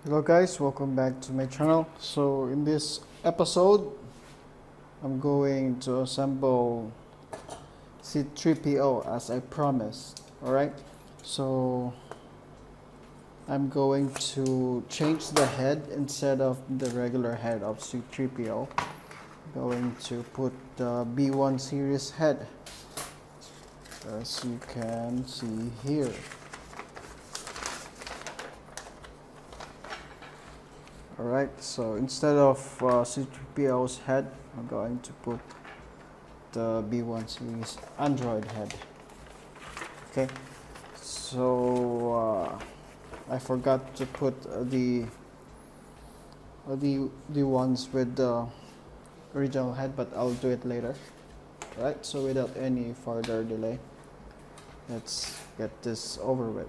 Hello guys, welcome back to my channel. So in this episode, I'm going to assemble C3PO as I promised. Alright, so I'm going to change the head instead of the regular head of C3PO. I'm going to put the B1 series head, as you can see here. Alright, so instead of C3PO's head, I'm going to put the B1 series Android head. Okay, so I forgot to put the ones with the original head, but I'll do it later. Alright, so without any further delay, let's get this over with.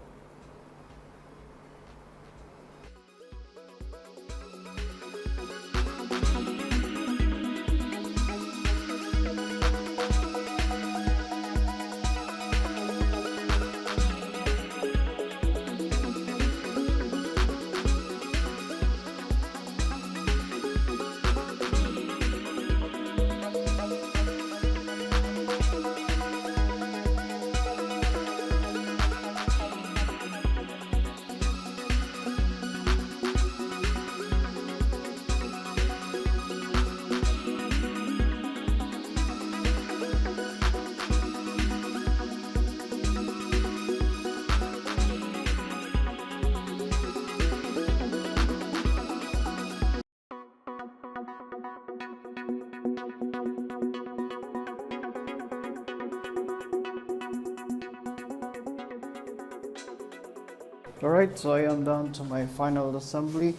Alright, so I am down to my final assembly.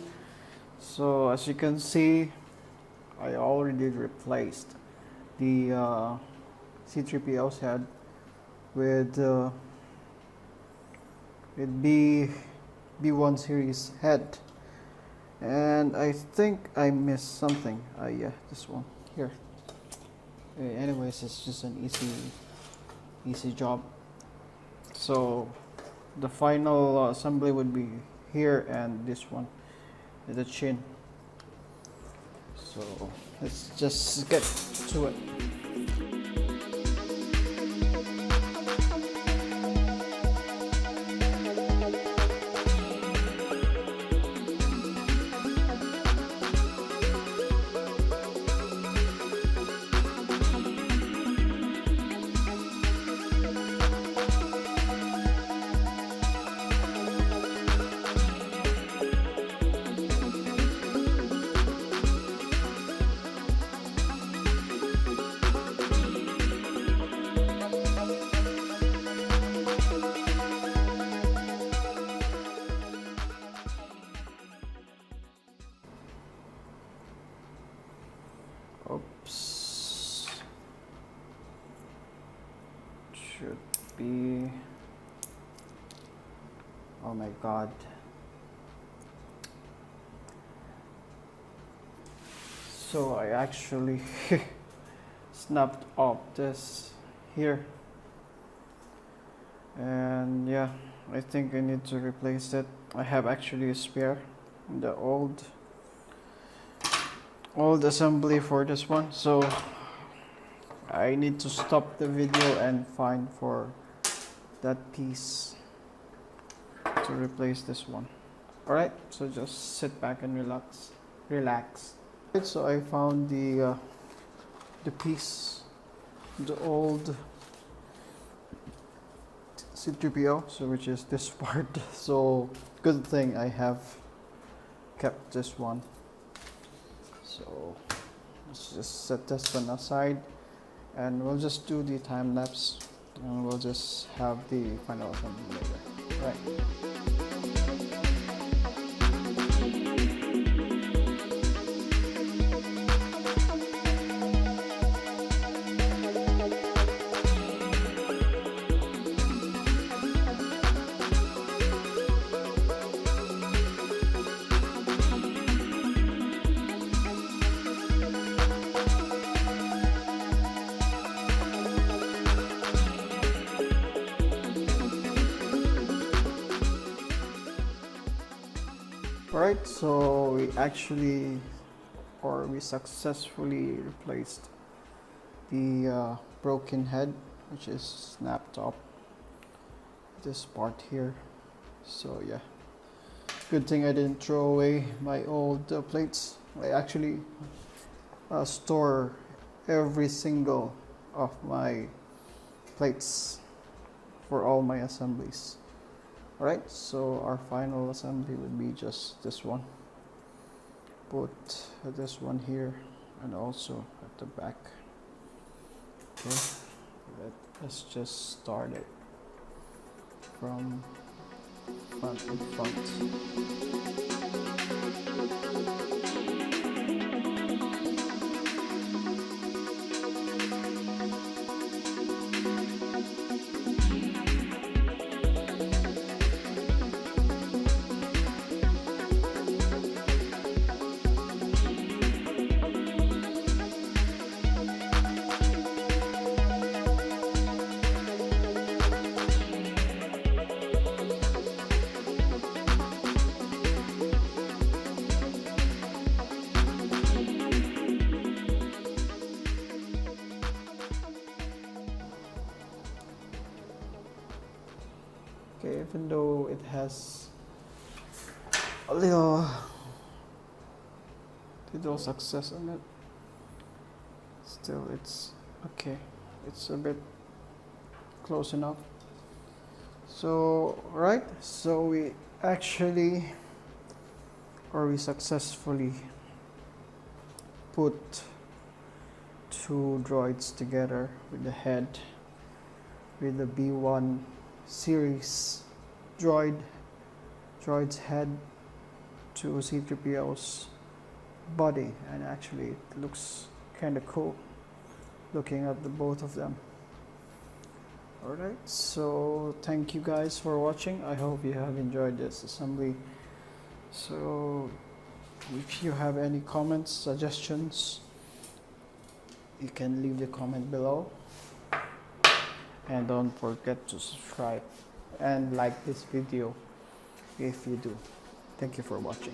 So as you can see, I already replaced the C3PO's head with B1 series head, and I think I missed something. Yeah, this one here. Anyways, it's just an easy job. So the final assembly would be here and this one, the chin. So let's just get to it. Oops. Should be. Oh my god. So I actually snapped off this here. And yeah, I think I need to replace it. I have actually a spare in the old assembly for this one, so I need to stop the video and find for that piece to replace this one. Alright, so just sit back and relax. Right, so I found the piece, the old C3PO, so which is this part. So good thing I have kept this one. So let's just set this one aside, and we'll just do the time lapse, and we'll just have the final assembly later. Right. Alright, so we successfully replaced the broken head, which is snapped up this part here. So yeah, good thing I didn't throw away my old plates. I actually store every single of my plates for all my assemblies. Alright, so our final assembly would be just this one. Put this one here and also at the back. Okay, let's just start it from front in front. Okay, even though it has a little success on it, still it's okay. It's a bit close enough. So right, so we successfully put two droids together with the head, with the B1 series droid's head to C3PO's body, and actually it looks kind of cool looking at the both of them. Alright, so thank you guys for watching. I hope you have enjoyed this assembly. So if you have any comments, suggestions, you can leave the comment below. And don't forget to subscribe and like this video if you do. Thank you for watching.